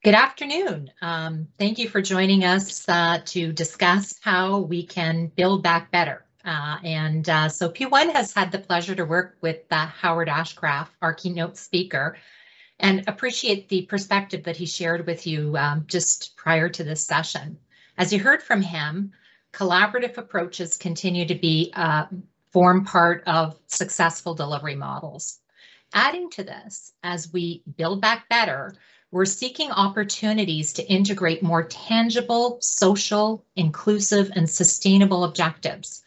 Good afternoon. Thank you for joining us to discuss how we can build back better. So P1 has had the pleasure to work with Howard Ashcraft, our keynote speaker, and appreciate the perspective that he shared with you just prior to this session. As you heard from him, collaborative approaches continue to be form part of successful delivery models. Adding to this, as we build back better, we're seeking opportunities to integrate more tangible, social, inclusive, and sustainable objectives.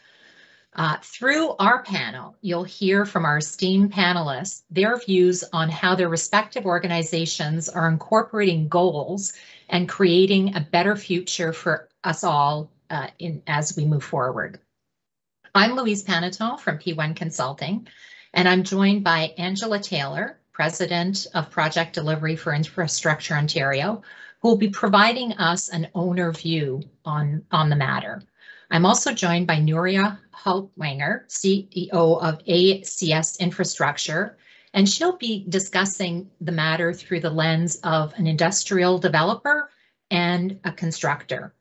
Through our panel, you'll hear from our esteemed panelists their views on how their respective organizations are incorporating goals and creating a better future for us all as we move forward. I'm Louise Panneton from P1 Consulting, and I'm joined by Angela Taylor, President of Project Delivery for Infrastructure Ontario, who will be providing us an owner view on the matter. I'm also joined by Nuria Haltiwanger, CEO of ACS Infrastructure, and she'll be discussing the matter through the lens of an industrial developer and a constructor.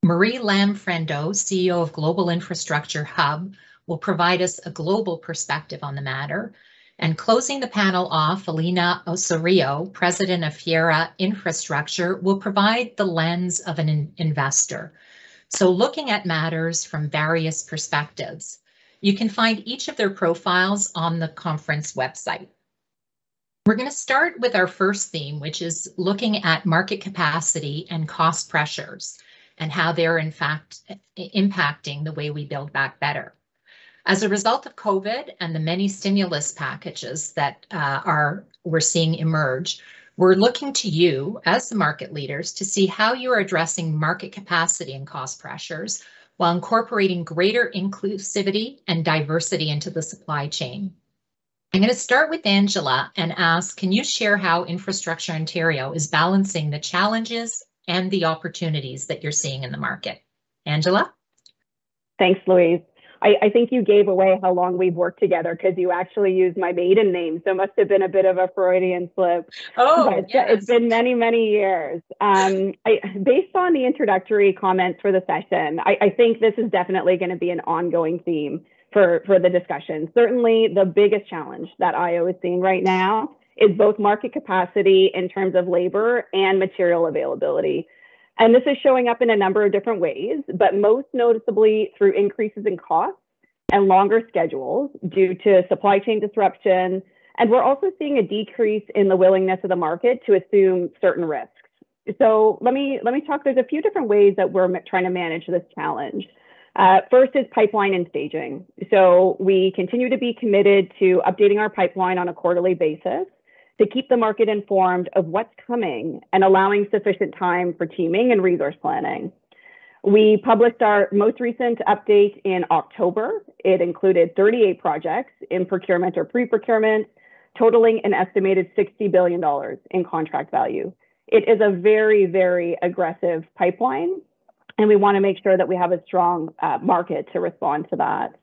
Marie Lam-Frendo, CEO of Global Infrastructure Hub, will provide us a global perspective on the matter. And closing the panel off, Alina, Osorio, President of Fiera Infrastructure, will provide the lens of an investor. So looking at matters from various perspectives. You can find each of their profiles on the conference website. We're going to start with our first theme, which is looking at market capacity and cost pressures and how they're in fact impacting the way we build back better. As a result of COVID and the many stimulus packages that we're seeing emerge, we're looking to you as the market leaders to see how you are addressing market capacity and cost pressures while incorporating greater inclusivity and diversity into the supply chain. I'm going to start with Angela and ask, can you share how Infrastructure Ontario is balancing the challenges and the opportunities that you're seeing in the market? Angela? Thanks, Louise. I think you gave away how long we've worked together because you actually used my maiden name. So it must have been a bit of a Freudian slip. Oh, yes. It's been many, many years. Based on the introductory comments for the session, I think this is definitely going to be an ongoing theme for the discussion. Certainly the biggest challenge that IO is seeing right now is both market capacity in terms of labor and material availability. And this is showing up in a number of different ways, but most noticeably through increases in costs and longer schedules due to supply chain disruption. And we're also seeing a decrease in the willingness of the market to assume certain risks. So let me talk, there's a few different ways that we're trying to manage this challenge. First is pipeline and staging. So we continue to be committed to updating our pipeline on a quarterly basis to keep the market informed of what's coming and allowing sufficient time for teaming and resource planning. We published our most recent update in October. It included 38 projects in procurement or pre-procurement, totaling an estimated $60 billion in contract value. It is a very, very aggressive pipeline, and we want to make sure that we have a strong market to respond to that.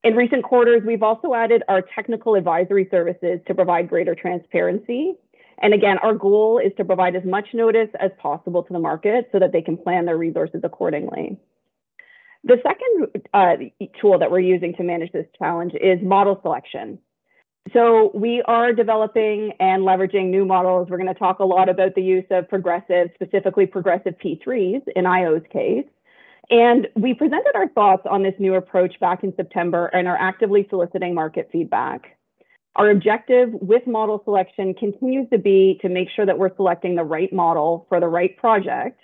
In recent quarters, we've also added our technical advisory services to provide greater transparency. And again, our goal is to provide as much notice as possible to the market so that they can plan their resources accordingly. The second tool that we're using to manage this challenge is model selection. So we are developing and leveraging new models. We're going to talk a lot about the use of progressive, specifically progressive P3s in IO's case. And we presented our thoughts on this new approach back in September and are actively soliciting market feedback. Our objective with model selection continues to be to make sure that we're selecting the right model for the right project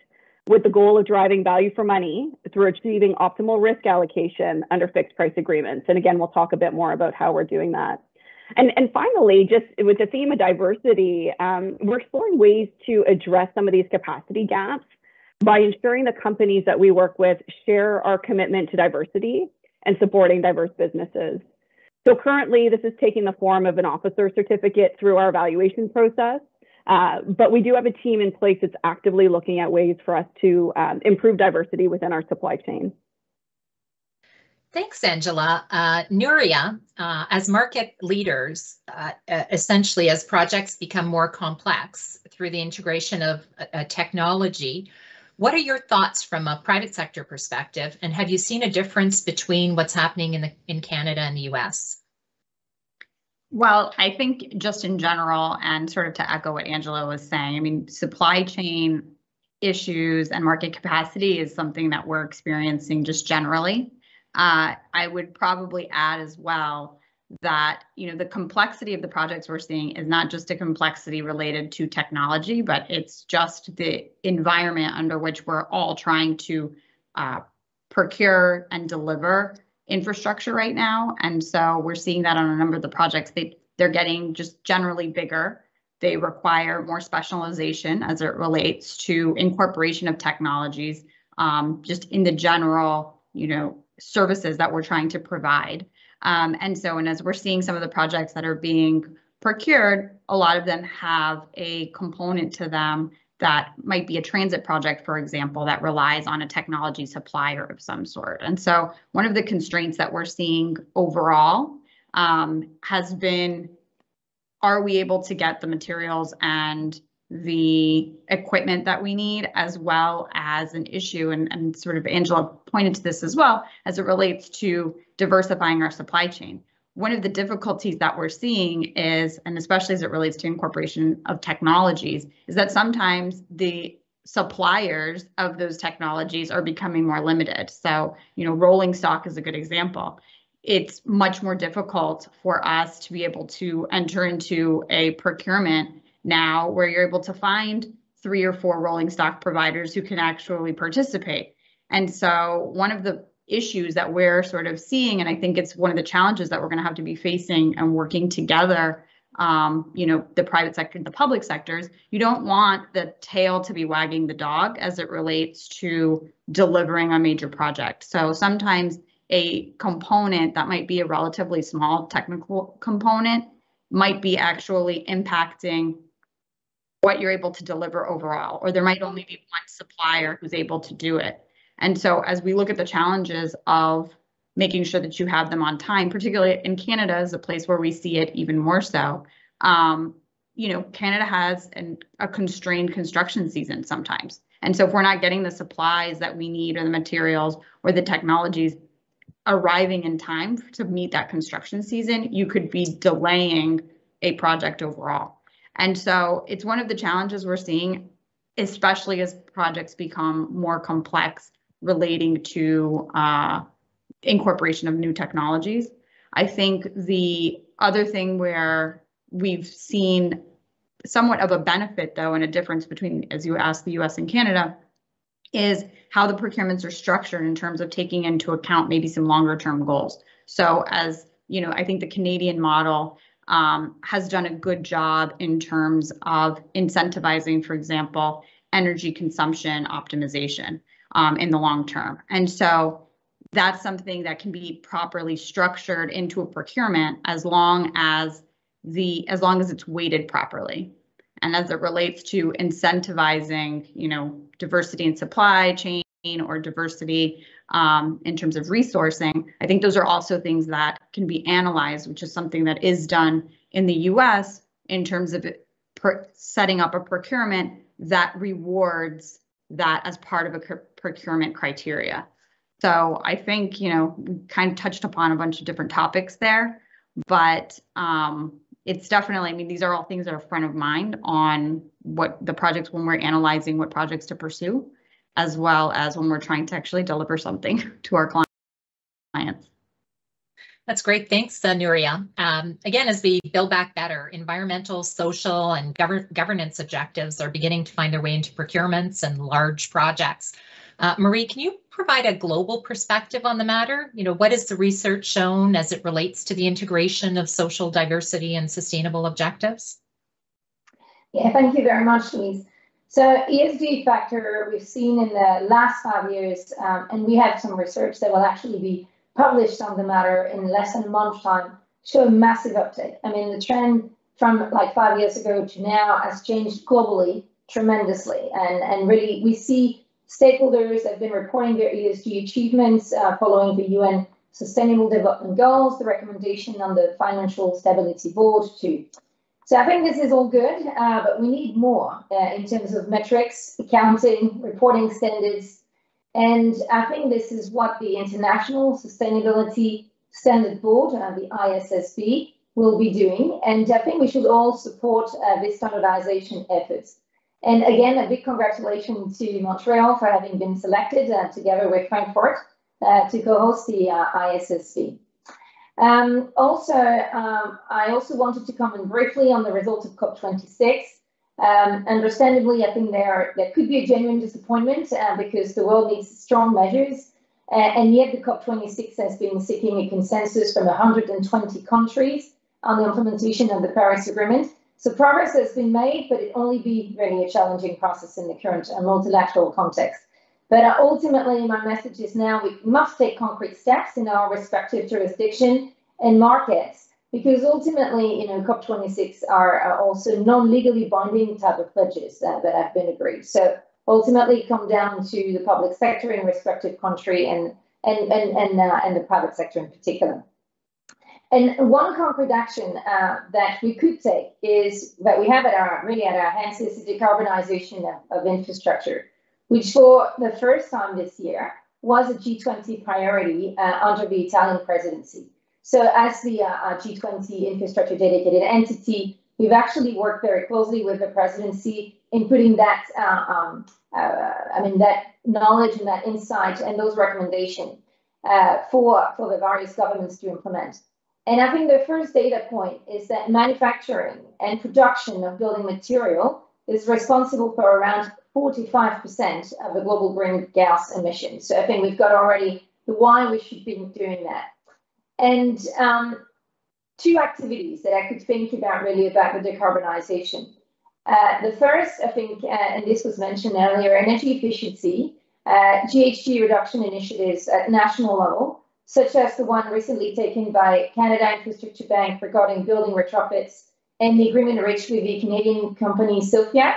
with the goal of driving value for money through achieving optimal risk allocation under fixed price agreements. And again, we'll talk a bit more about how we're doing that. And finally, just with the theme of diversity, we're exploring ways to address some of these capacity gaps by ensuring the companies that we work with share our commitment to diversity and supporting diverse businesses. So currently, this is taking the form of an officer certificate through our evaluation process, but we do have a team in place that's actively looking at ways for us to improve diversity within our supply chain. Thanks, Angela. Nuria, as market leaders, essentially as projects become more complex through the integration of technology, what are your thoughts from a private sector perspective? And have you seen a difference between what's happening in Canada and the US? Well, I think just in general, and sort of to echo what Angela was saying, I mean, supply chain issues and market capacity is something that we're experiencing just generally. I would probably add as well that, the complexity of the projects we're seeing is not just a complexity related to technology, but it's just the environment under which we're all trying to procure and deliver infrastructure right now. And so we're seeing that on a number of the projects. They're getting just generally bigger. They require more specialization as it relates to incorporation of technologies, just in the general, services that we're trying to provide. And as we're seeing some of the projects that are being procured, a lot of them have a component to them that might be a transit project, for example, that relies on a technology supplier of some sort. And so one of the constraints that we're seeing overall has been, are we able to get the materials and the equipment that we need, as well as an issue, and sort of Angela pointed to this as well, as it relates to diversifying our supply chain. One of the difficulties that we're seeing is, and especially as it relates to incorporation of technologies, is that sometimes the suppliers of those technologies are becoming more limited. So, rolling stock is a good example. It's much more difficult for us to be able to enter into a procurement now where you're able to find 3 or 4 rolling stock providers who can actually participate. And so one of the issues that we're sort of seeing, and I think it's one of the challenges that we're going to have to be facing and working together, the private sector and the public sectors, you don't want the tail to be wagging the dog as it relates to delivering a major project. So sometimes a component that might be a relatively small technical component might be actually impacting what you're able to deliver overall, or there might only be one supplier who's able to do it. And so as we look at the challenges of making sure that you have them on time, particularly in Canada is a place where we see it even more so, Canada has a constrained construction season sometimes. And so if we're not getting the supplies that we need or the materials or the technologies arriving in time to meet that construction season, you could be delaying a project overall. And so it's one of the challenges we're seeing, especially as projects become more complex relating to incorporation of new technologies. I think the other thing where we've seen somewhat of a benefit, though, and a difference between, as you asked, the US and Canada, is how the procurements are structured in terms of taking into account maybe some longer term goals. So as I think the Canadian model has done a good job in terms of incentivizing, for example, energy consumption optimization in the long term. And so that's something that can be properly structured into a procurement as long as it's weighted properly. And as it relates to incentivizing, diversity in supply chain or diversity in terms of resourcing, I think those are also things that can be analyzed, which is something that is done in the US in terms of setting up a procurement that rewards that as part of a procurement criteria. So I think, we kind of touched upon a bunch of different topics there, but it's definitely, these are all things that are front of mind on what the projects, when we're analyzing what projects to pursue, as well as when we're trying to actually deliver something to our clients. That's great. Thanks, Nuria. Again, as we build back better, environmental, social, and governance objectives are beginning to find their way into procurements and large projects. Marie, can you provide a global perspective on the matter? What has the research shown as it relates to the integration of social diversity and sustainable objectives? Yeah, thank you very much, Louise. So ESG factor we've seen in the last 5 years, and we have some research that will actually be published on the matter in less than a month's time, show a massive uptick. The trend from like 5 years ago to now has changed globally tremendously. And really, we see stakeholders have been reporting their ESG achievements following the UN Sustainable Development Goals, the recommendation on the Financial Stability Board too. So I think this is all good, but we need more in terms of metrics, accounting, reporting standards. And I think this is what the International Sustainability Standard Board, the ISSB, will be doing. And I think we should all support this standardization efforts. And again, a big congratulations to Montreal for having been selected together with Frankfurt to co-host the ISSB. I also wanted to comment briefly on the results of COP26. Understandably, I think there could be a genuine disappointment because the world needs strong measures, and yet the COP26 has been seeking a consensus from 120 countries on the implementation of the Paris Agreement. So progress has been made, but it only be really a challenging process in the current multilateral context. But ultimately, my message is now we must take concrete steps in our respective jurisdiction and markets, because ultimately, COP26 are also non-legally binding type of pledges that have been agreed. So ultimately, come down to the public sector in respective country and the private sector in particular. And one concrete action that we could take is that we have at our hands is the decarbonization of infrastructure, which for the first time this year was a G20 priority under the Italian presidency. So as the G20 infrastructure dedicated entity, we've actually worked very closely with the presidency in putting that, that knowledge and that insight and those recommendations for the various governments to implement. And I think the first data point is that manufacturing and production of building material is responsible for around 45% of the global greenhouse gas emissions. So I think we've got already the why we should be doing that. And two activities that I could think about really about the decarbonization. The first, I think, and this was mentioned earlier, energy efficiency, GHG reduction initiatives at national level, such as the one recently taken by Canada Infrastructure Bank regarding building retrofits, and the agreement reached with the Canadian company Sophia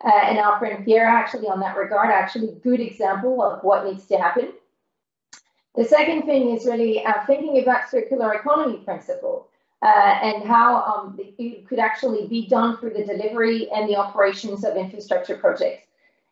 and our friend Fiera, actually on that regard, actually a good example of what needs to happen. The second thing is really thinking about circular economy principle and how it could actually be done through the delivery and the operations of infrastructure projects.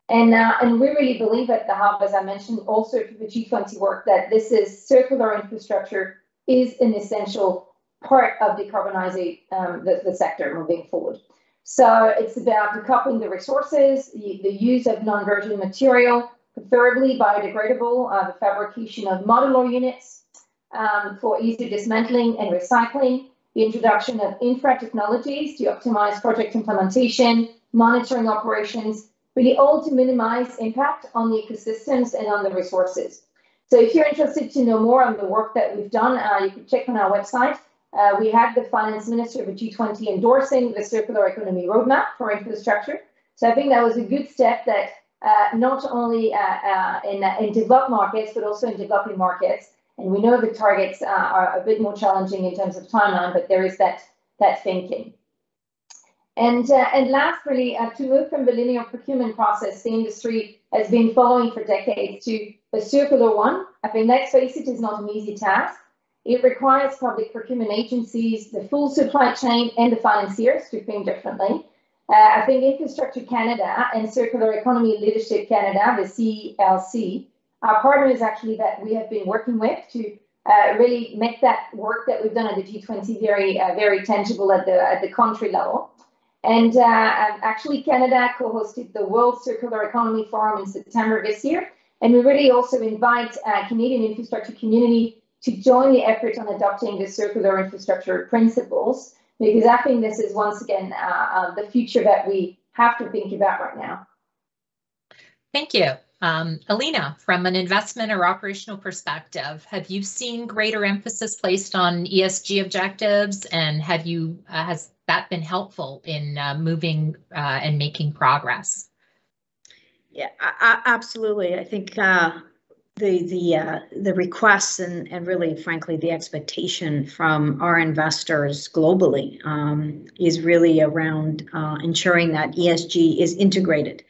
And we really believe at the Hub, as I mentioned, also through the G20 work, that this is circular infrastructure is an essential part of decarbonizing the sector moving forward. So it's about decoupling the resources, the use of non-virgin material, preferably biodegradable, the fabrication of modular units for easy dismantling and recycling, the introduction of infra technologies to optimize project implementation, monitoring operations, really all to minimize impact on the ecosystems and on the resources. So if you're interested to know more on the work that we've done, you can check on our website. We had the finance minister of the G20 endorsing the circular economy roadmap for infrastructure. So I think that was a good step that not only in developed markets, but also in developing markets. And we know the targets are a bit more challenging in terms of timeline, but there is that thinking. And last, really, to move from the linear procurement process the industry has been following for decades to a circular one, I think, let's face it, is not an easy task. It requires public procurement agencies, the full supply chain, and the financiers to think differently. I think Infrastructure Canada and Circular Economy Leadership Canada, the CELC, are partners actually that we have been working with to really make that work that we've done at the G20 very tangible at the country level. And actually, Canada co-hosted the World Circular Economy Forum in September this year. And we really also invite Canadian infrastructure community to join the effort on adopting the circular infrastructure principles, because I think this is once again the future that we have to think about right now. Thank you. Alina, from an investment or operational perspective, have you seen greater emphasis placed on ESG objectives, and has that been helpful in moving and making progress? Yeah, absolutely. I think the requests and really, frankly, the expectation from our investors globally is really around ensuring that ESG is integrated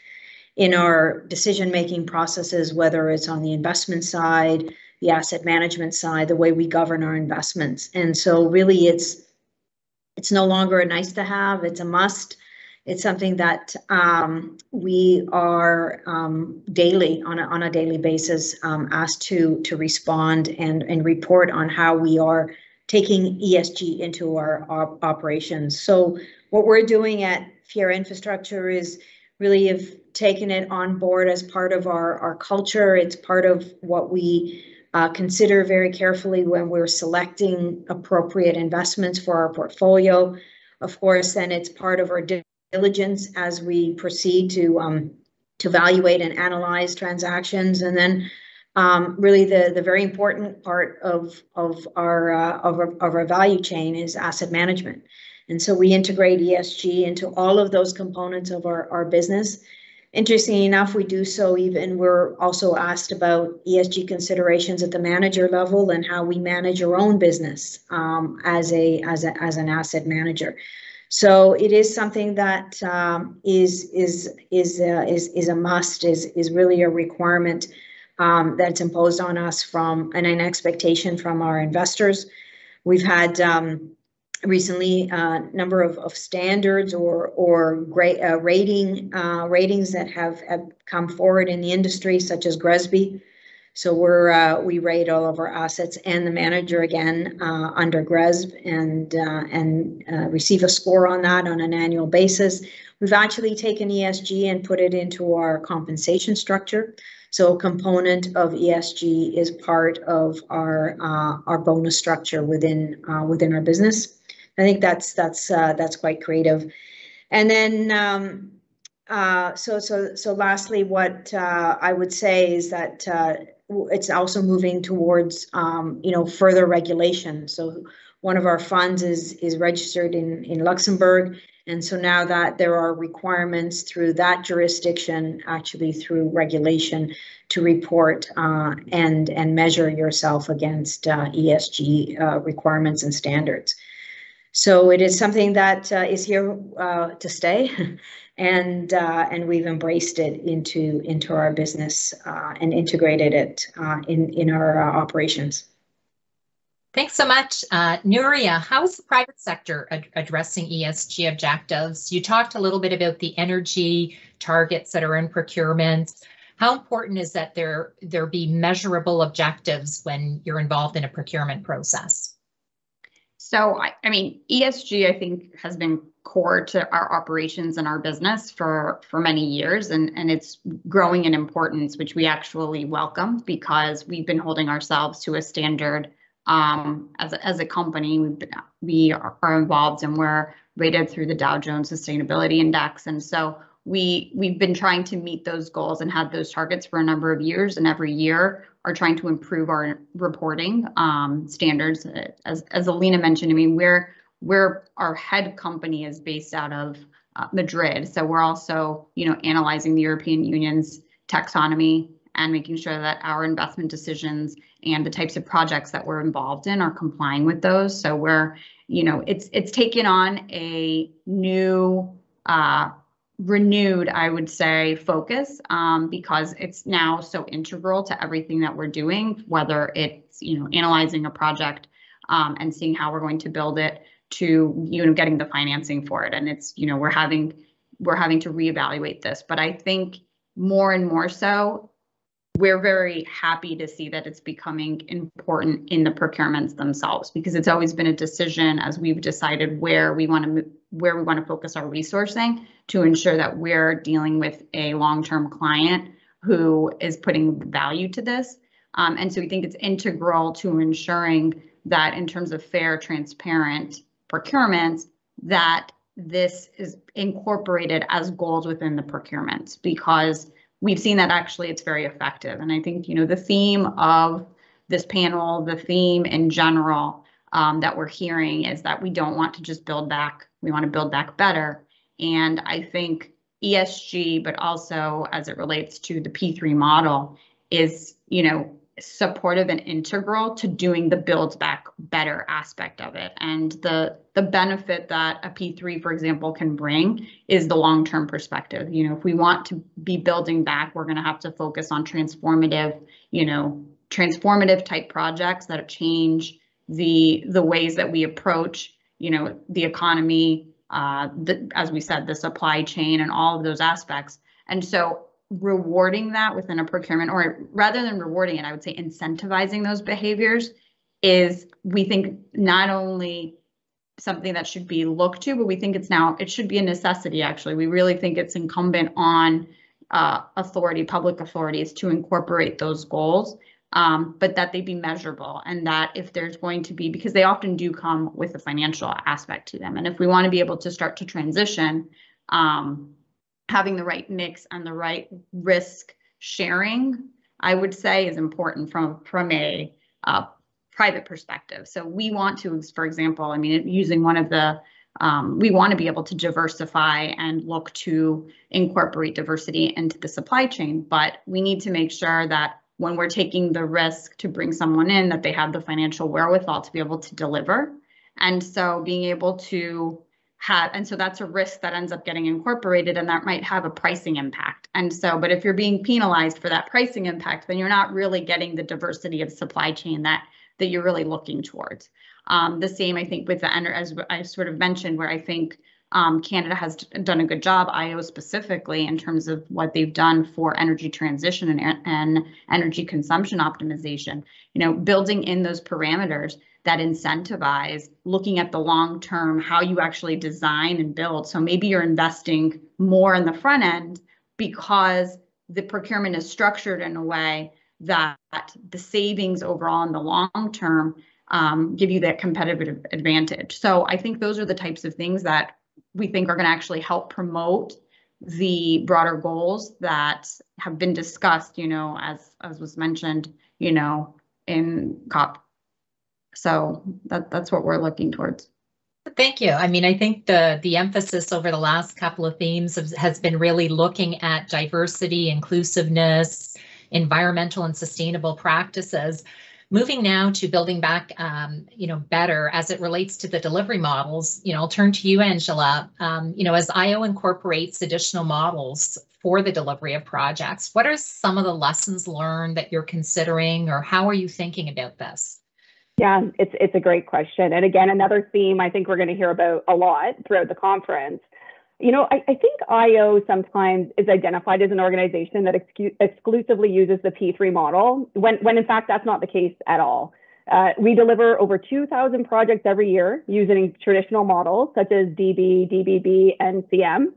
in our decision-making processes, whether it's on the investment side, the asset management side, the way we govern our investments. And so really it's no longer a nice to have, it's a must. It's something that we are daily, on a daily basis, asked to respond and report on how we are taking ESG into our operations. So what we're doing at Fiera Infrastructure is really have taken it on board as part of our culture. It's part of what we consider very carefully when we're selecting appropriate investments for our portfolio. Of course, then it's part of our diligence as we proceed to evaluate and analyze transactions, and then really the very important part of our value chain is asset management. And so we integrate ESG into all of those components of our business. Interestingly enough, we do so we're also asked about ESG considerations at the manager level and how we manage our own business as an asset manager. So it is something that is a must, is really a requirement that's imposed on us and an expectation from our investors. We've had recently a number of standards or ratings that have come forward in the industry, such as GRESB. So we rate all of our assets and the manager again under GRESB and receive a score on that on an annual basis. We've actually taken ESG and put it into our compensation structure. So a component of ESG is part of our bonus structure within our business. I think that's quite creative. And then so lastly, what I would say is that it's also moving towards further regulation. So one of our funds is registered in Luxembourg, and so now that there are requirements through that jurisdiction, actually through regulation, to report and measure yourself against ESG requirements and standards. So it is something that is here to stay, and we've embraced it into our business and integrated it in our operations. Thanks so much. Nuria, how is the private sector addressing ESG objectives? You talked a little bit about the energy targets that are in procurement. How important is that there be measurable objectives when you're involved in a procurement process? So, I mean, ESG, I think, has been core to our operations and our business for many years, and it's growing in importance, which we actually welcome, because we've been holding ourselves to a standard as a company. We are involved, and we're rated through the Dow Jones Sustainability Index, and so we've been trying to meet those goals and had those targets for a number of years, and every year are trying to improve our reporting standards. As Alina mentioned, I mean, our head company is based out of Madrid, so we're also analyzing the European Union's taxonomy and making sure that our investment decisions and the types of projects that we're involved in are complying with those. So we're it's taken on a new renewed, I would say, focus because it's now so integral to everything that we're doing, whether it's analyzing a project and seeing how we're going to build it, to getting the financing for it. And it's we're having to reevaluate this. But I think more and more so, we're very happy to see that it's becoming important in the procurements themselves, because it's always been a decision as we've decided where we want to focus our resourcing to ensure that we're dealing with a long-term client who is putting value to this. And so we think it's integral to ensuring that in terms of fair, transparent procurements, that this is incorporated as goals within the procurement, because we've seen that actually it's very effective. And I think, the theme of this panel, the theme in general that we're hearing is that we don't want to just build back, we want to build back better. And I think ESG, but also as it relates to the P3 model, is, supportive and integral to doing the build back better aspect of it. And the benefit that a P3, for example, can bring is the long-term perspective. If we want to be building back, we're going to have to focus on transformative, transformative type projects that change the ways that we approach, the economy, as we said, the supply chain and all of those aspects. And so rewarding that within a procurement, or rather than rewarding it, I would say incentivizing those behaviors is, we think, not only something that should be looked to, but we think it should be a necessity, actually. We really think it's incumbent on public authorities to incorporate those goals, but that they be measurable, and that if there's going to be, because they often do come with a financial aspect to them. And if we want to be able to start to transition, having the right mix and the right risk sharing, I would say, is important from a private perspective. So we want to, for example, using one of the, we want to be able to diversify and look to incorporate diversity into the supply chain, but we need to make sure that when we're taking the risk to bring someone in, that they have the financial wherewithal to be able to deliver. And so being able to and so that's a risk that ends up getting incorporated, and that might have a pricing impact. And so, but if you're being penalized for that pricing impact, then you're not really getting the diversity of supply chain that you're really looking towards. The same, I think, with the, as I sort of mentioned, where I think Canada has done a good job, IO specifically, in terms of what they've done for energy transition and energy consumption optimization, building in those parameters that incentivize looking at the long term, how you actually design and build. So maybe you're investing more in the front end because the procurement is structured in a way that the savings overall in the long term give you that competitive advantage. So I think those are the types of things that we think are going to actually help promote the broader goals that have been discussed, as was mentioned, in COP. So that's what we're looking towards. Thank you. I think the emphasis over the last couple of themes has been really looking at diversity, inclusiveness, environmental and sustainable practices. Moving now to building back, better as it relates to the delivery models. I'll turn to you, Angela. As IO incorporates additional models for the delivery of projects, what are some of the lessons learned that you're considering, or how are you thinking about this? Yeah, it's a great question. And again, another theme I think we're going to hear about a lot throughout the conference. I think IO sometimes is identified as an organization that exclusively uses the P3 model, when in fact that's not the case at all. We deliver over 2,000 projects every year using traditional models such as DB, DBB, and CM.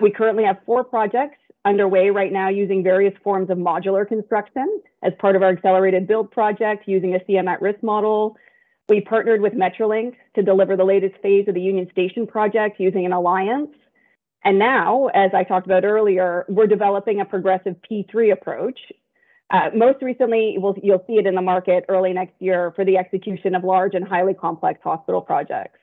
We currently have 4 projects underway right now using various forms of modular construction as part of our accelerated build project using a CM at risk model. We partnered with Metrolink to deliver the latest phase of the Union Station project using an alliance. And now, as I talked about earlier, we're developing a progressive P3 approach. Most recently, you'll see it in the market early next year for the execution of large and highly complex hospital projects.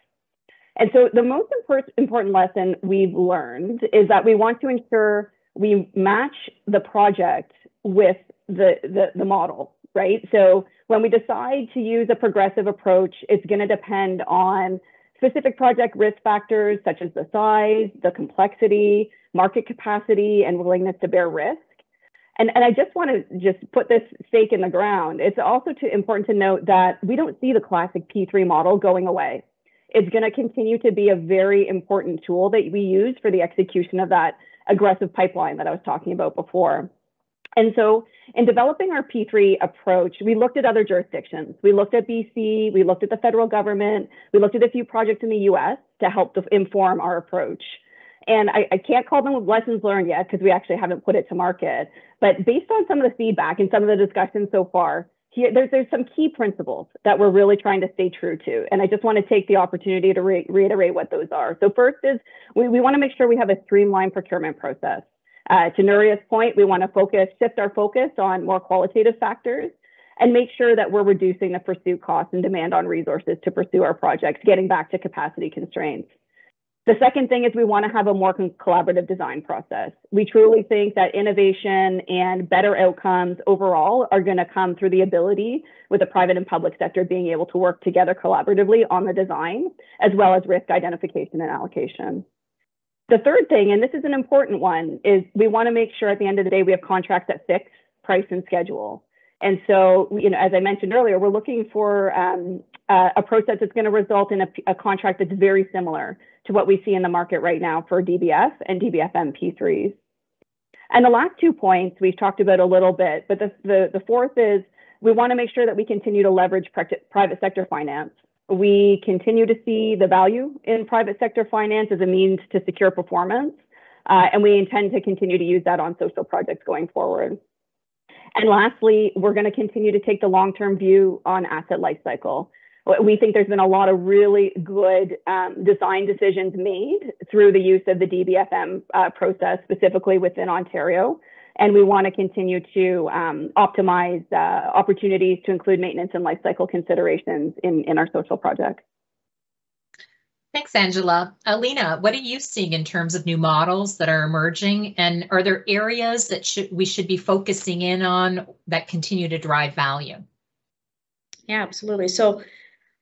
And so the most important lesson we've learned is that we want to ensure we match the project with the model, right? So when we decide to use a progressive approach, it's going to depend on specific project risk factors such as the size, the complexity, market capacity, and willingness to bear risk. And I just want to just put this stake in the ground. It's also important to note that we don't see the classic P3 model going away. It's going to continue to be a very important tool that we use for the execution of that aggressive pipeline that I was talking about before. And so in developing our P3 approach, we looked at other jurisdictions. We looked at BC, we looked at the federal government, we looked at a few projects in the US to help to inform our approach. And I can't call them lessons learned yet because we actually haven't put it to market. But based on some of the feedback and some of the discussions so far, there's some key principles that we're really trying to stay true to. And I just want to take the opportunity to reiterate what those are. So first is we want to make sure we have a streamlined procurement process. To Nuria's point, we want to shift our focus on more qualitative factors and make sure that we're reducing the pursuit costs and demand on resources to pursue our projects, getting back to capacity constraints. The second thing is we want to have a more collaborative design process. We truly think that innovation and better outcomes overall are going to come through the ability with the private and public sector being able to work together collaboratively on the design, as well as risk identification and allocation. The third thing, and this is an important one, is we want to make sure at the end of the day we have contracts that fix price and schedule. And so, as I mentioned earlier, we're looking for a process that's going to result in a contract that's very similar to what we see in the market right now for DBF and DBFM P3s. And the last 2 points we've talked about a little bit, but the fourth is we want to make sure that we continue to leverage private sector finance. We continue to see the value in private sector finance as a means to secure performance, and we intend to continue to use that on social projects going forward. And lastly, we're going to continue to take the long-term view on asset lifecycle. We think there's been a lot of really good design decisions made through the use of the DBFM process, specifically within Ontario. And we want to continue to optimize opportunities to include maintenance and lifecycle considerations in our social projects. Thanks, Angela. Alina, what are you seeing in terms of new models that are emerging? And are there areas that we should be focusing in on that continue to drive value? Yeah, absolutely. So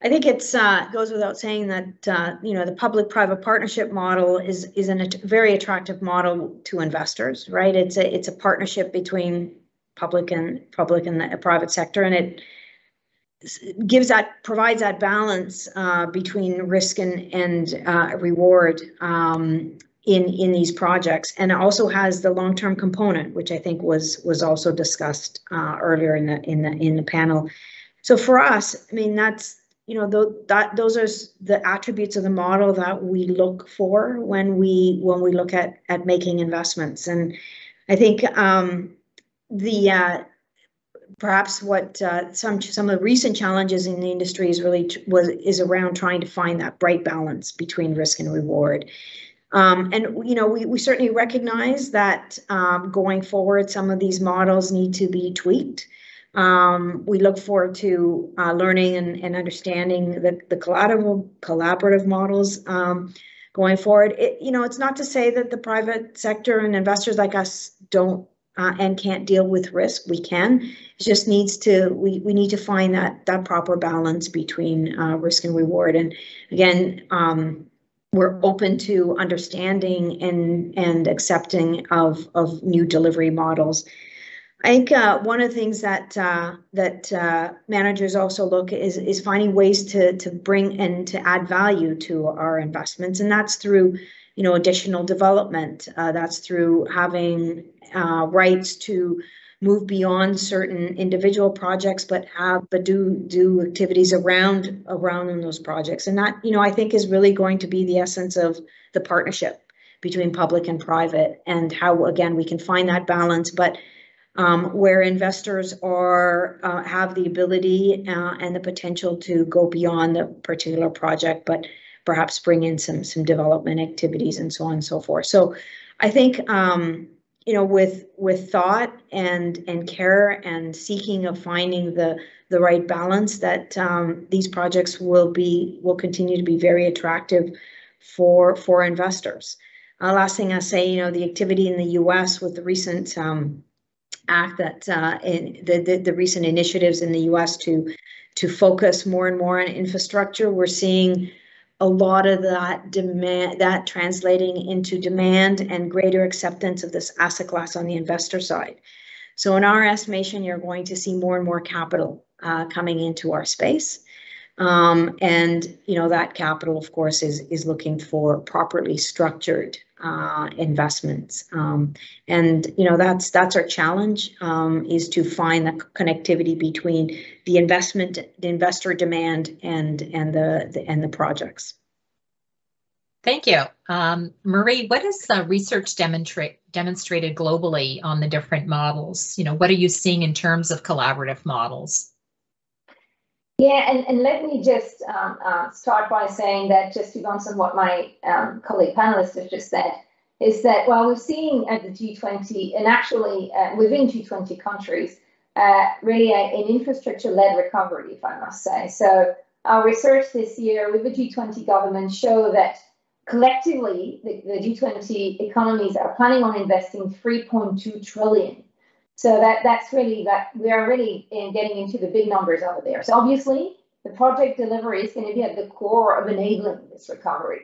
I think it goes without saying that the public-private partnership model is a very attractive model to investors, right? It's a partnership between public and the private sector, and it provides that balance between risk and reward in these projects, and it also has the long-term component, which I think was also discussed earlier in the panel. So for us, I mean, that's those are the attributes of the model that we look for when we look at making investments. And I think perhaps what some of the recent challenges in the industry is around trying to find that right balance between risk and reward. And we certainly recognize that going forward, some of these models need to be tweaked. We look forward to learning and understanding the collaborative models going forward. It's not to say that the private sector and investors like us don't and can't deal with risk. We can. It just needs to. We need to find that proper balance between risk and reward. And again, we're open to understanding and accepting of new delivery models. I think one of the things that managers also look is finding ways to bring and to add value to our investments, and that's through additional development. That's through having rights to move beyond certain individual projects, but do activities around those projects, and that I think is really going to be the essence of the partnership between public and private, and how again we can find that balance, but where investors have the ability and the potential to go beyond the particular project, but perhaps bring in some development activities and so on and so forth. So I think with thought and care and seeking of finding the right balance, that these projects will continue to be very attractive for investors. Last thing I say, the activity in the U.S. with the recent act that in the recent initiatives in the U.S. to focus more and more on infrastructure, we're seeing a lot of that demand, that translating into demand and greater acceptance of this asset class on the investor side. So in our estimation, you're going to see more and more capital coming into our space. And that capital, of course, is looking for properly structured investments. And that's our challenge, is to find the connectivity between the investor demand and the projects. Thank you. Marie, what has research demonstrated globally on the different models? What are you seeing in terms of collaborative models? Yeah, and let me just start by saying that, just to bounce on what my colleague panelists have just said, is that while we're seeing at the G20, and actually within G20 countries, really an infrastructure-led recovery, if I must say. So our research this year with the G20 governments show that collectively, the G20 economies are planning on investing 3.2 trillion. So that's really that we are really getting into the big numbers over there. So obviously, the project delivery is going to be at the core of enabling this recovery.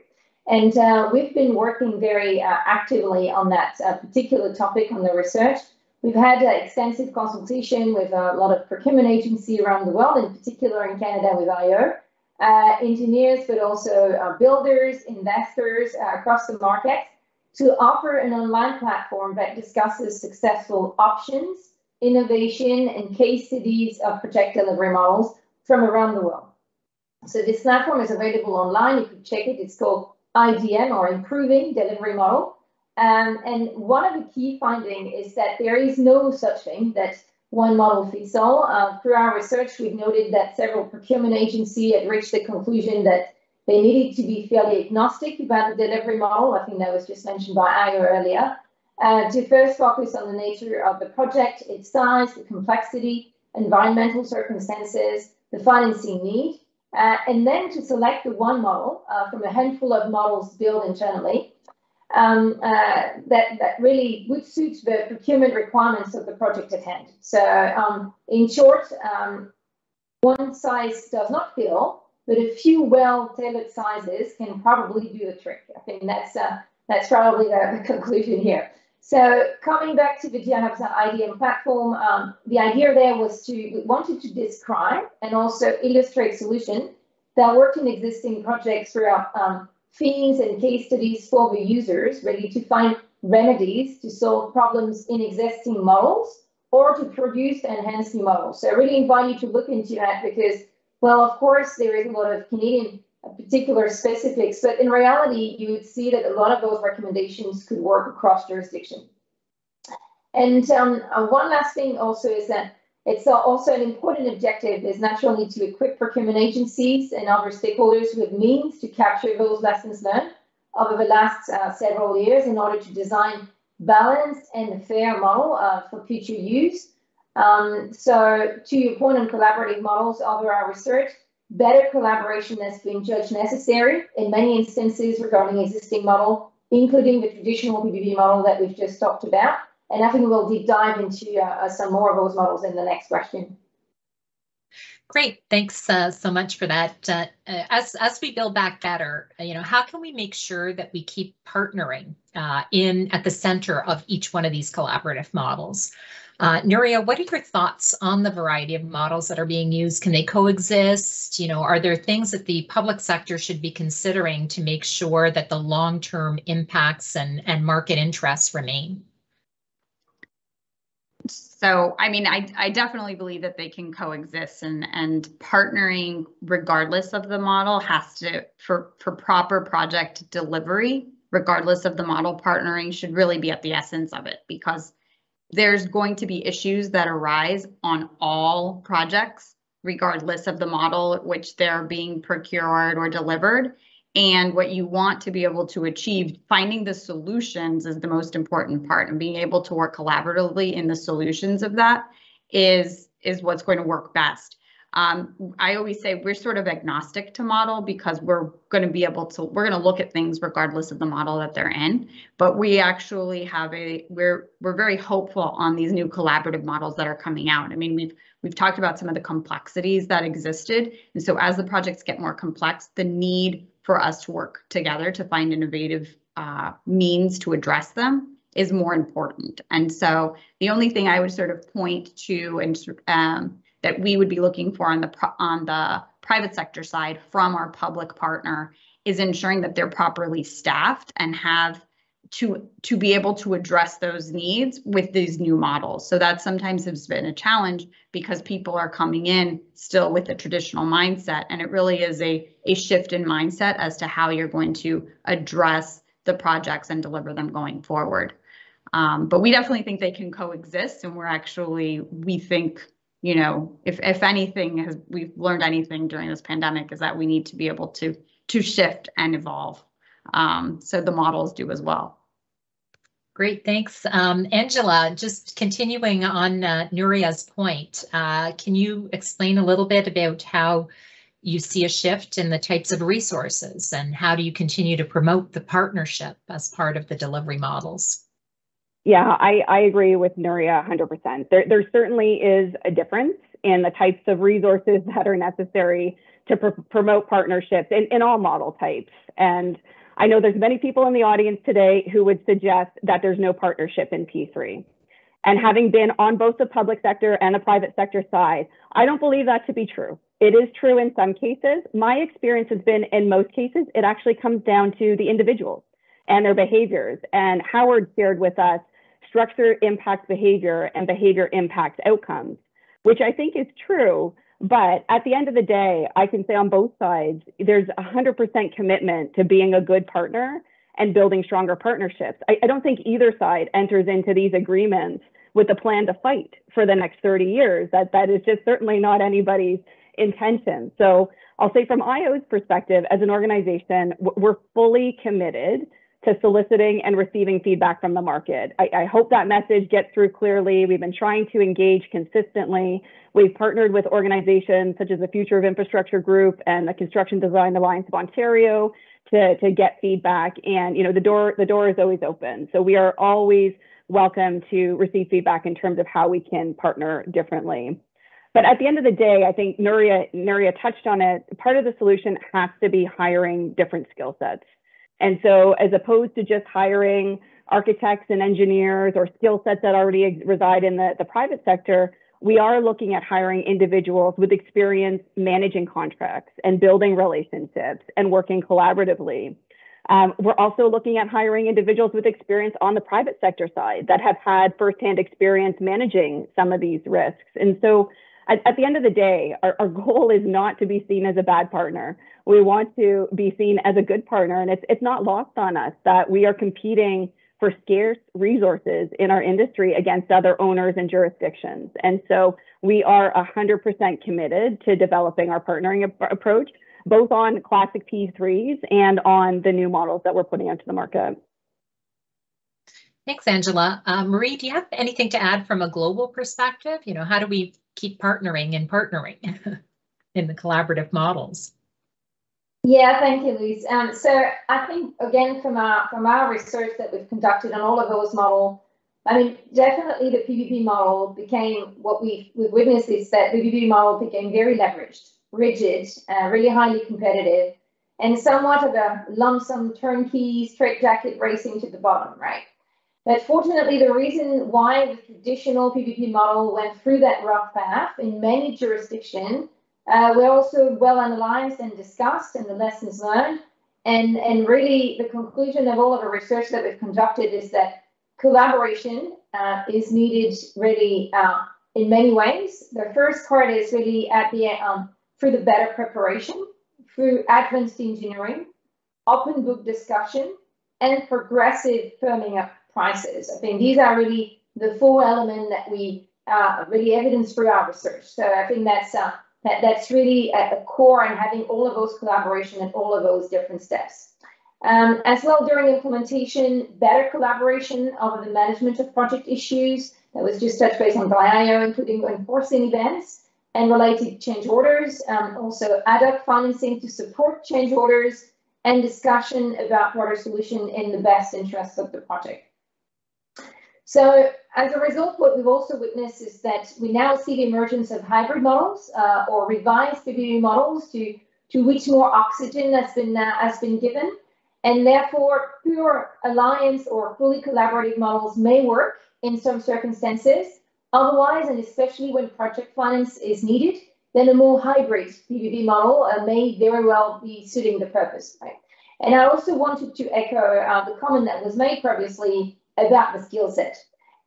And we've been working very actively on that particular topic on the research We've had extensive consultation with a lot of procurement agencies around the world, in particular in Canada with IO, engineers, but also builders, investors across the market, to offer an online platform that discusses successful options, innovation, and case studies of project delivery models from around the world. So this platform is available online. You can check it. It's called IDM, or Improving Delivery Model. And one of the key findings is that there is no such thing that one model fits all. Through our research, we've noted that several procurement agencies had reached the conclusion that they needed to be fairly agnostic about the delivery model. I think that was just mentioned by Ayo earlier. To first focus on the nature of the project, its size, the complexity, environmental circumstances, the financing need, and then to select the one model from a handful of models built internally that really would suit the procurement requirements of the project at hand. So in short, one size does not fit all, but a few well-tailored sizes can probably do the trick. I think that's probably the conclusion here. So coming back to the GitHub's IDM platform, the idea there was we wanted to describe and also illustrate solutions that work in existing projects throughout themes and case studies for the users, ready to find remedies to solve problems in existing models or to produce and enhance new models. So I really invite you to look into that because, well, of course, there is a lot of Canadian particular specifics, but in reality, you would see that a lot of those recommendations could work across jurisdiction. And one last thing also is that it's also an important objective is naturally to equip procurement agencies and other stakeholders with means to capture those lessons learned over the last several years in order to design balanced and fair model for future use. So to your point on collaborative models, over our research, better collaboration has been judged necessary in many instances regarding existing model, including the traditional PPP model that we've just talked about. And I think we'll deep dive into some more of those models in the next question. Great, thanks so much for that. As we build back better, how can we make sure that we keep partnering at the center of each one of these collaborative models? Nuria, what are your thoughts on the variety of models that are being used? Can they coexist? Are there things that the public sector should be considering to make sure that the long-term impacts and market interests remain? So, I mean, I definitely believe that they can coexist, and partnering, regardless of the model, has to, for proper project delivery, regardless of the model, partnering should really be at the essence of it, because there's going to be issues that arise on all projects, regardless of the model at which they're being procured or delivered. And what you want to be able to achieve, finding the solutions is the most important part, and being able to work collaboratively in the solutions of that is what's going to work best. I always say we're sort of agnostic to model because we're going to look at things regardless of the model that they're in. But we actually have we're very hopeful on these new collaborative models that are coming out. I mean, we've talked about some of the complexities that existed. And so as the projects get more complex, the need for us to work together to find innovative means to address them is more important. And so the only thing I would sort of point to and that we would be looking for on the private sector side from our public partner is ensuring that they're properly staffed and have to be able to address those needs with these new models. So that sometimes has been a challenge because people are coming in still with a traditional mindset, and it really is a shift in mindset as to how you're going to address the projects and deliver them going forward. But we definitely think they can coexist, and we think, if anything we've learned anything during this pandemic is that we need to be able to shift and evolve. So the models do as well. Great, thanks. Angela, just continuing on Nuria's point, can you explain a little bit about how you see a shift in the types of resources, and how do you continue to promote the partnership as part of the delivery models? Yeah, I agree with Nuria 100%. There certainly is a difference in the types of resources that are necessary to promote partnerships in all model types. And I know there's many people in the audience today who would suggest that there's no partnership in P3. And having been on both the public sector and the private sector side, I don't believe that to be true. It is true in some cases. My experience has been in most cases, it actually comes down to the individuals and their behaviors. And Howard shared with us, structure impacts behavior and behavior impacts outcomes, which I think is true. But at the end of the day, I can say on both sides, there's 100% commitment to being a good partner and building stronger partnerships. I don't think either side enters into these agreements with a plan to fight for the next 30 years. That is just certainly not anybody's intention. So I'll say from IO's perspective, as an organization, we're fully committed to soliciting and receiving feedback from the market. I hope that message gets through clearly. We've been trying to engage consistently. We've partnered with organizations such as the Future of Infrastructure Group and the Construction Design Alliance of Ontario to get feedback. And the door is always open. So we are always welcome to receive feedback in terms of how we can partner differently. But at the end of the day, I think Nuria touched on it. Part of the solution has to be hiring different skill sets. And so as opposed to just hiring architects and engineers or skill sets that already reside in the private sector, we are looking at hiring individuals with experience managing contracts and building relationships and working collaboratively. We're also looking at hiring individuals with experience on the private sector side that have had firsthand experience managing some of these risks. And so at the end of the day, our goal is not to be seen as a bad partner. We want to be seen as a good partner. And it's not lost on us that we are competing for scarce resources in our industry against other owners and jurisdictions. And so we are 100% committed to developing our partnering approach, both on classic P3s and on the new models that we're putting out to the market. Thanks, Angela. Marie, do you have anything to add from a global perspective? How do we keep partnering and partnering in the collaborative models? Yeah, thank you, Louise. So I think, again, from our research that we've conducted on all of those models, definitely the PPP model became, what we've witnessed is that the PPP model became very leveraged, rigid, really highly competitive, and somewhat of a lump sum turnkey straitjacket racing to the bottom, right? But fortunately, the reason why the traditional PPP model went through that rough path in many jurisdictions were also well analyzed and discussed, and the lessons learned. And really, the conclusion of all of the research that we've conducted is that collaboration is needed really in many ways. The first part is really at the through the better preparation, through advanced engineering, open book discussion, and progressive firming up prices. I think these are really the four elements that we really evidence through our research. So I think that's really at the core, and having all of those collaboration and all of those different steps. As well, during implementation, better collaboration over the management of project issues. That was just touched base on by IO, including enforcing events and related change orders. Also ad hoc financing to support change orders, and discussion about broader solution in the best interest of the project. So as a result, what we've also witnessed is that we now see the emergence of hybrid models or revised PPP models to which more oxygen has been given. And therefore, pure alliance or fully collaborative models may work in some circumstances. Otherwise, and especially when project finance is needed, then a more hybrid PPP model may very well be suiting the purpose. Right? And I also wanted to echo the comment that was made previously about the skill set.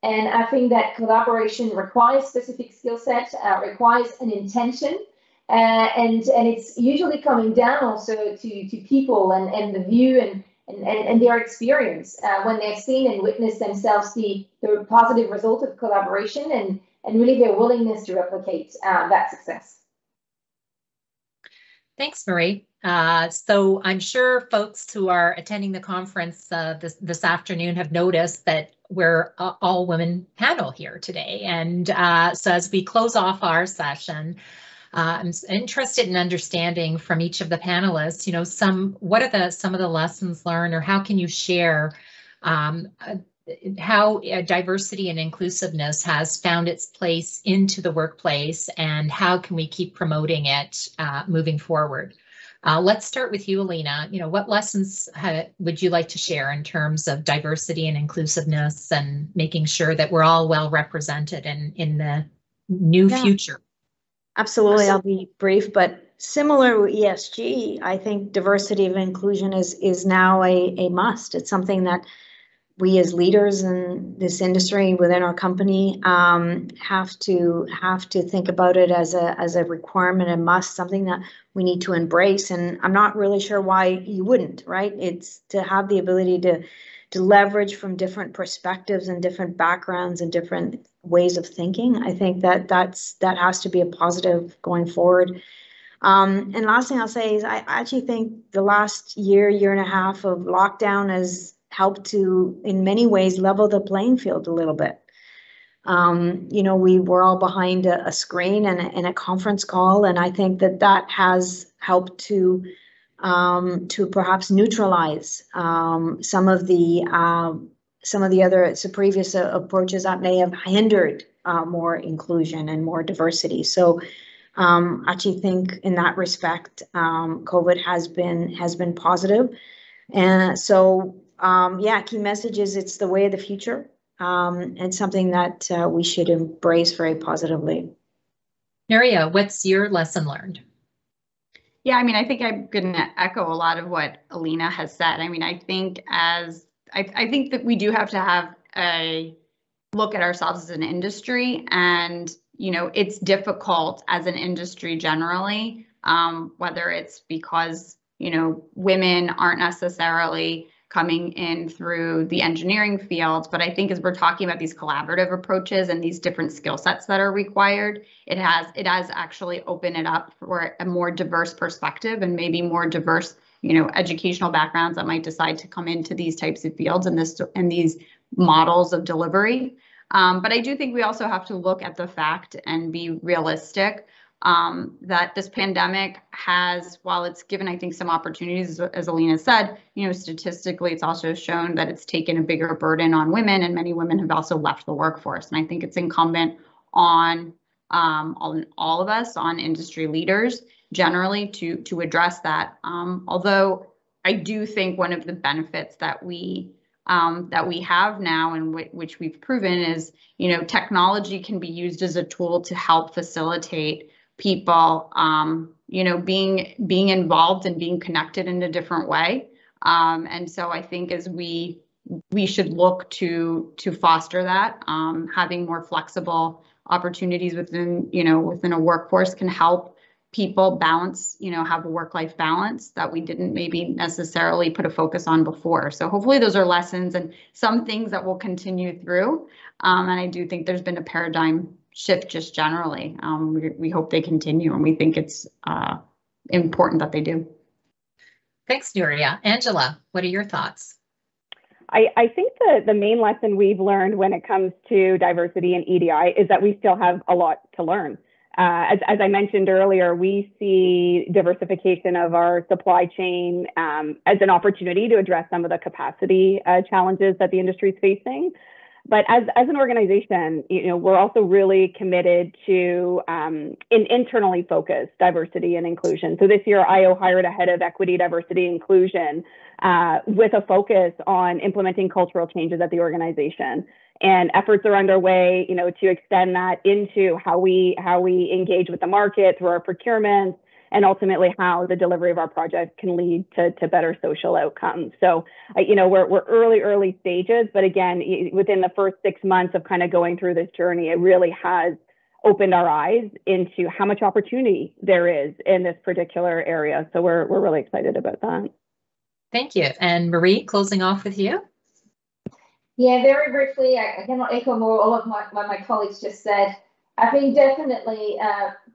And I think that collaboration requires specific skill set, requires an intention, and it's usually coming down also to people and the view and their experience when they've seen and witnessed themselves the positive result of collaboration and really their willingness to replicate that success. Thanks, Marie. So I'm sure folks who are attending the conference this afternoon have noticed that we're all women panel here today. And so as we close off our session, I'm interested in understanding from each of the panelists, what are some of the lessons learned, or how can you share how diversity and inclusiveness has found its place into the workplace, and how can we keep promoting it moving forward? Let's start with you, Alina. What lessons would you like to share in terms of diversity and inclusiveness and making sure that we're all well represented in the new future? Absolutely. I'll be brief, but similar with ESG, I think diversity and inclusion is now a must. It's something that we as leaders in this industry within our company have to think about it as a requirement and must, something that we need to embrace. And I'm not really sure why you wouldn't, right? It's to have the ability to leverage from different perspectives and different backgrounds and different ways of thinking. I think that has to be a positive going forward. And last thing I'll say is I actually think the last year and a half of lockdown has helped to, in many ways, level the playing field a little bit. We were all behind a screen and a conference call, and I think that has helped to perhaps neutralize some of the other previous approaches that may have hindered more inclusion and more diversity. So actually think in that respect, COVID has been positive. And so, key message is it's the way of the future, and something that we should embrace very positively. Nuria, what's your lesson learned? Yeah, I think I'm going to echo a lot of what Alina has said. I think I think that we do have to have a look at ourselves as an industry, and it's difficult as an industry generally, whether it's because women aren't necessarily coming in through the engineering fields, but I think as we're talking about these collaborative approaches and these different skill sets that are required, it has actually opened it up for a more diverse perspective and maybe more diverse educational backgrounds that might decide to come into these types of fields and these models of delivery. But I do think we also have to look at the fact and be realistic that this pandemic has, while it's given, I think, some opportunities, as Alina said, statistically, it's also shown that it's taken a bigger burden on women, and many women have also left the workforce. And I think it's incumbent on all of us, on industry leaders generally, to address that. Although I do think one of the benefits that we have now, and which we've proven, is technology can be used as a tool to help facilitate people being involved and being connected in a different way. And so I think as we should look to foster that, having more flexible opportunities within a workforce can help people balance, have a work-life balance that we didn't maybe necessarily put a focus on before. So hopefully those are lessons and some things that will continue through. And I do think there's been a paradigm shift just generally. We hope they continue, and we think it's important that they do. Thanks, Nuria. Angela, what are your thoughts? I think the main lesson we've learned when it comes to diversity and EDI is that we still have a lot to learn. As I mentioned earlier, we see diversification of our supply chain as an opportunity to address some of the capacity challenges that the industry is facing. But as an organization, we're also really committed to internally focused diversity and inclusion. So this year, IO hired a head of equity, diversity, inclusion with a focus on implementing cultural changes at the organization. And efforts are underway, to extend that into how we engage with the market through our procurement, and ultimately how the delivery of our project can lead to better social outcomes. So, we're early stages, but again, within the first 6 months of kind of going through this journey, it really has opened our eyes into how much opportunity there is in this particular area. So we're really excited about that. Thank you. And Marie, closing off with you. Yeah, very briefly, I cannot echo more all of what my colleagues just said. I think definitely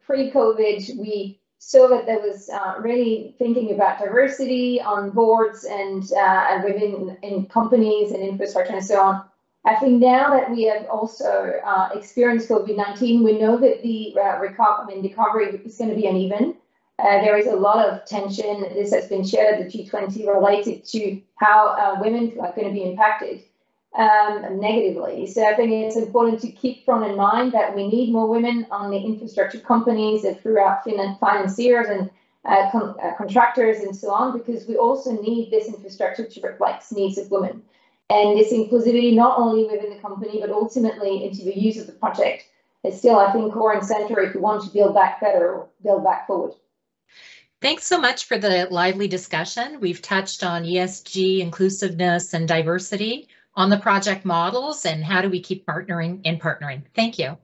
pre-COVID, we saw that there was really thinking about diversity on boards and within in companies and infrastructure and so on. I think now that we have also experienced COVID-19, we know that the recovery is going to be uneven. There is a lot of tension. This has been shared at the G20 related to how women are going to be impacted negatively. So I think it's important to keep front in mind that we need more women on the infrastructure companies and throughout financiers contractors and so on, because we also need this infrastructure to reflect needs of women. And this inclusivity, not only within the company, but ultimately into the use of the project, is still, I think, core and center if we want to build back better or build back forward. Thanks so much for the lively discussion. We've touched on ESG, inclusiveness, and diversity, on the project models, and how do we keep partnering and partnering. Thank you.